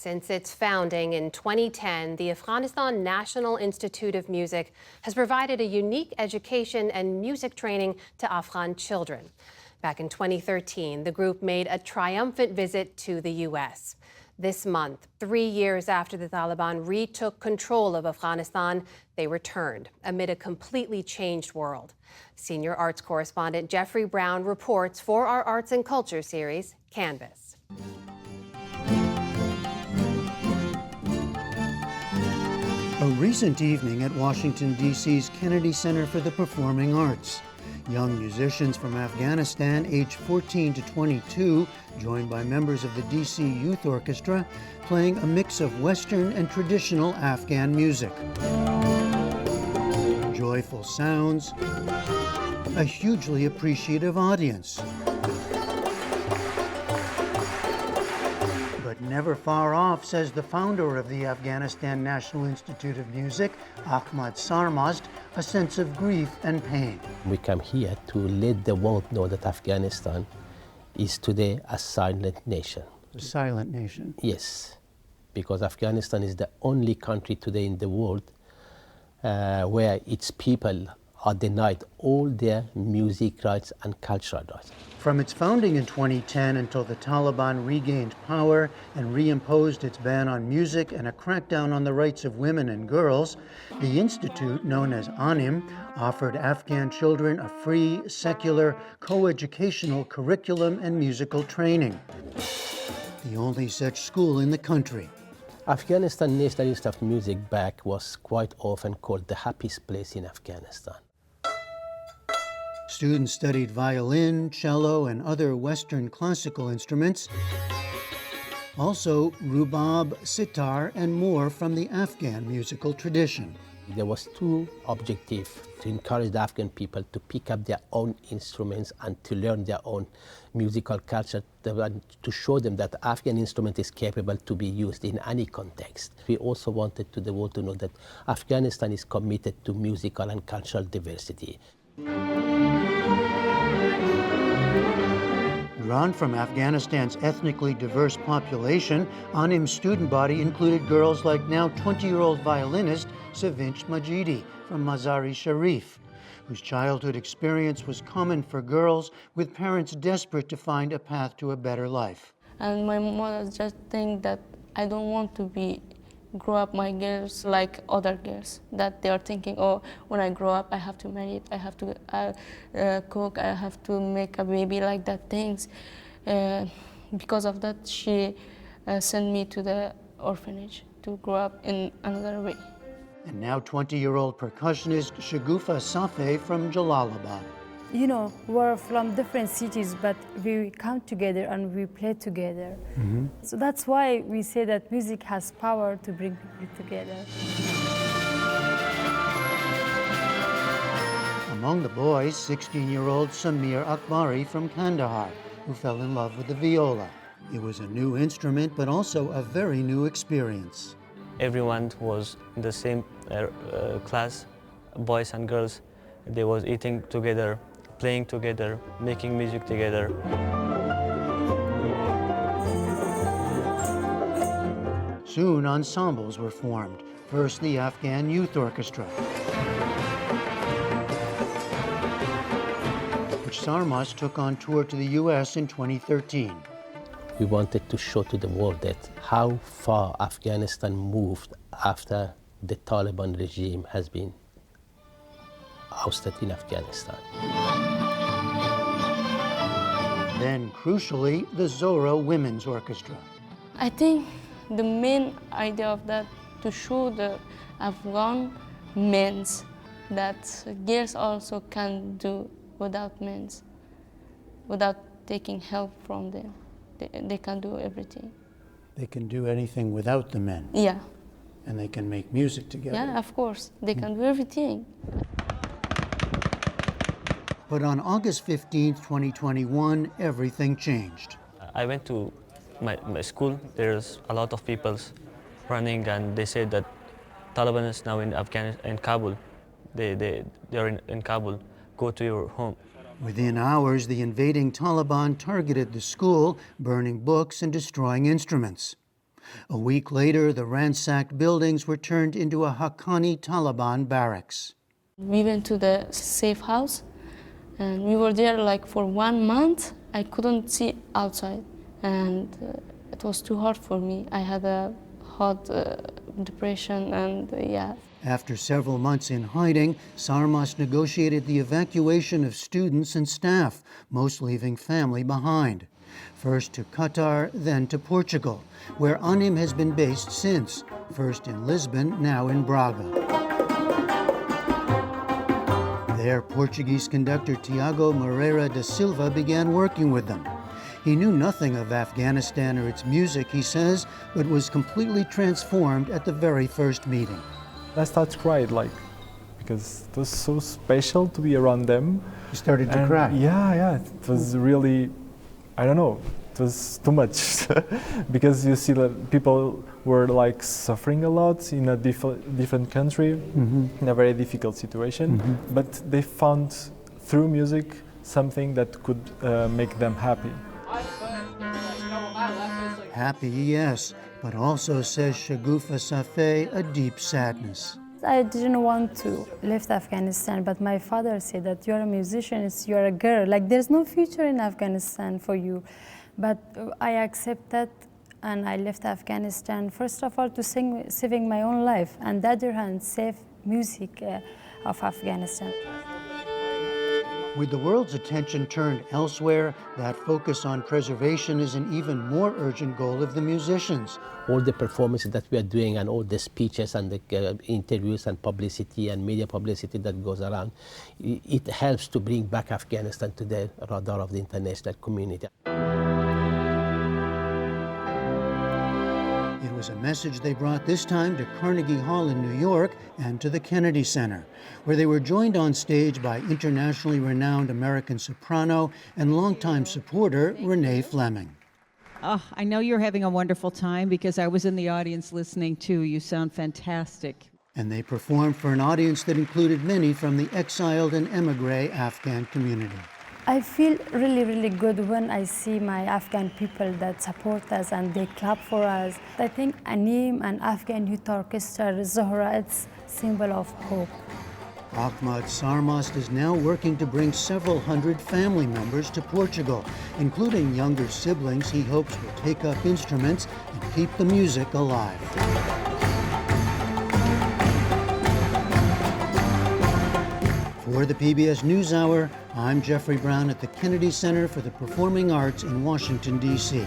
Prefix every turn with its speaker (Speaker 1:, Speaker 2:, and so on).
Speaker 1: Since its founding in 2010, the Afghanistan National Institute of Music has provided a unique education and music training to Afghan children. Back in 2013, the group made a triumphant visit to the U.S. This month, 3 years after the Taliban retook control of Afghanistan, they returned amid a completely changed world. Senior arts correspondent Jeffrey Brown reports for our Arts and Culture series, Canvas.
Speaker 2: A recent evening at Washington, D.C.'s Kennedy Center for the Performing Arts. Young musicians from Afghanistan, aged 14 to 22, joined by members of the D.C. Youth Orchestra, playing a mix of Western and traditional Afghan music. Joyful sounds, a hugely appreciative audience. But never far off, says the founder of the Afghanistan National Institute of Music, Ahmad Sarmast, a sense of grief and pain.
Speaker 3: We come here to let the world know that Afghanistan is today a silent nation.
Speaker 2: A silent nation?
Speaker 3: Yes, because Afghanistan is the only country today in the world where its people are denied all their music rights and cultural rights.
Speaker 2: From its founding in 2010 until the Taliban regained power and reimposed its ban on music and a crackdown on the rights of women and girls, the institute, known as ANIM, offered Afghan children a free, secular, co-educational curriculum and musical training. The only such school in the country.
Speaker 3: Afghanistan National Institute of Music back was quite often called the happiest place in Afghanistan.
Speaker 2: Students studied violin, cello, and other Western classical instruments. Also, rubab, sitar, and more from the Afghan musical tradition.
Speaker 3: There was two objectives: to encourage the Afghan people to pick up their own instruments and to learn their own musical culture, to show them that the Afghan instrument is capable to be used in any context. We also wanted the world to know that Afghanistan is committed to musical and cultural diversity.
Speaker 2: Drawn from Afghanistan's ethnically diverse population, ANIM's student body included girls like now 20-year-old violinist Sevinch Majidi from Mazar-e Sharif, whose childhood experience was common for girls with parents desperate to find a path to a better life.
Speaker 4: And my mother just think that I don't want to grow up my girls like other girls, that they are thinking, oh, when I grow up, I have to marry, I have to cook, I have to make a baby, like that things. Because of that, she sent me to the orphanage to grow up in another way.
Speaker 2: And now 20-year-old percussionist Shagufa Safeh from Jalalabad.
Speaker 5: You know, we're from different cities, but we come together and we play together. Mm-hmm. So that's why we say that music has power to bring people together.
Speaker 2: Among the boys, 16-year-old Samir Akbari from Kandahar, who fell in love with the viola. It was a new instrument, but also a very new experience.
Speaker 6: Everyone was in the same class, boys and girls. They was eating together, playing together, making music together.
Speaker 2: Soon ensembles were formed. First, the Afghan Youth Orchestra, which Sarmast took on tour to the U.S. in 2013.
Speaker 3: We wanted to show to the world that how far Afghanistan moved after the Taliban regime has been ousted in Afghanistan.
Speaker 2: Then, crucially, the Zohra Women's Orchestra.
Speaker 4: I think the main idea of that, to show the Afghan men that girls also can do without men, without taking help from them. They can do everything.
Speaker 2: They can do anything without the men.
Speaker 4: Yeah.
Speaker 2: And they can make music together.
Speaker 4: Yeah, of course. They can do everything.
Speaker 2: But on August 15th, 2021, everything changed.
Speaker 6: I went to my school. There's a lot of people running, and they said that Taliban is now in Afghanistan, in Kabul. They're in Kabul. Go to your home.
Speaker 2: Within hours, the invading Taliban targeted the school, burning books and destroying instruments. A week later, the ransacked buildings were turned into a Haqqani Taliban barracks.
Speaker 4: We went to the safe house and we were there like for 1 month. I couldn't see outside and it was too hard for me. I had a hard depression and yeah.
Speaker 2: After several months in hiding, Sarmas negotiated the evacuation of students and staff, most leaving family behind. First to Qatar, then to Portugal, where Anim has been based since, first in Lisbon, now in Braga. There, Portuguese conductor Tiago Moreira da Silva began working with them. He knew nothing of Afghanistan or its music, he says, but was completely transformed at the very first meeting.
Speaker 7: I started to cry, because it was so special to be around them.
Speaker 2: You started to cry?
Speaker 7: Yeah, it was really, I don't know, it was too much. Because you see that people were suffering a lot in a different country, in a very difficult situation, but they found through music something that could make them happy.
Speaker 2: Happy, yes, but also, says Shagoufa Safeh, a deep sadness.
Speaker 5: I didn't want to leave Afghanistan, but my father said that you're a musician, you're a girl, there's no future in Afghanistan for you. But I accept that and I left Afghanistan, first of all, to saving my own life, and the other hand, save music of Afghanistan.
Speaker 2: With the world's attention turned elsewhere, that focus on preservation is an even more urgent goal of the musicians.
Speaker 3: All the performances that we are doing and all the speeches and the interviews and publicity and media publicity that goes around, it helps to bring back Afghanistan to the radar of the international community.
Speaker 2: It was a message they brought this time to Carnegie Hall in New York and to the Kennedy Center, where they were joined on stage by internationally renowned American soprano and longtime supporter Renee Fleming.
Speaker 8: Oh, I know you're having a wonderful time because I was in the audience listening too. You sound fantastic.
Speaker 2: And they performed for an audience that included many from the exiled and emigre Afghan community.
Speaker 5: I feel really, really good when I see my Afghan people that support us and they clap for us. I think Anim and Afghan Youth Orchestra, Zohra, it's a symbol of hope.
Speaker 2: Ahmad Sarmast is now working to bring several hundred family members to Portugal, including younger siblings he hopes will take up instruments and keep the music alive. For the PBS NewsHour, I'm Jeffrey Brown at the Kennedy Center for the Performing Arts in Washington, D.C.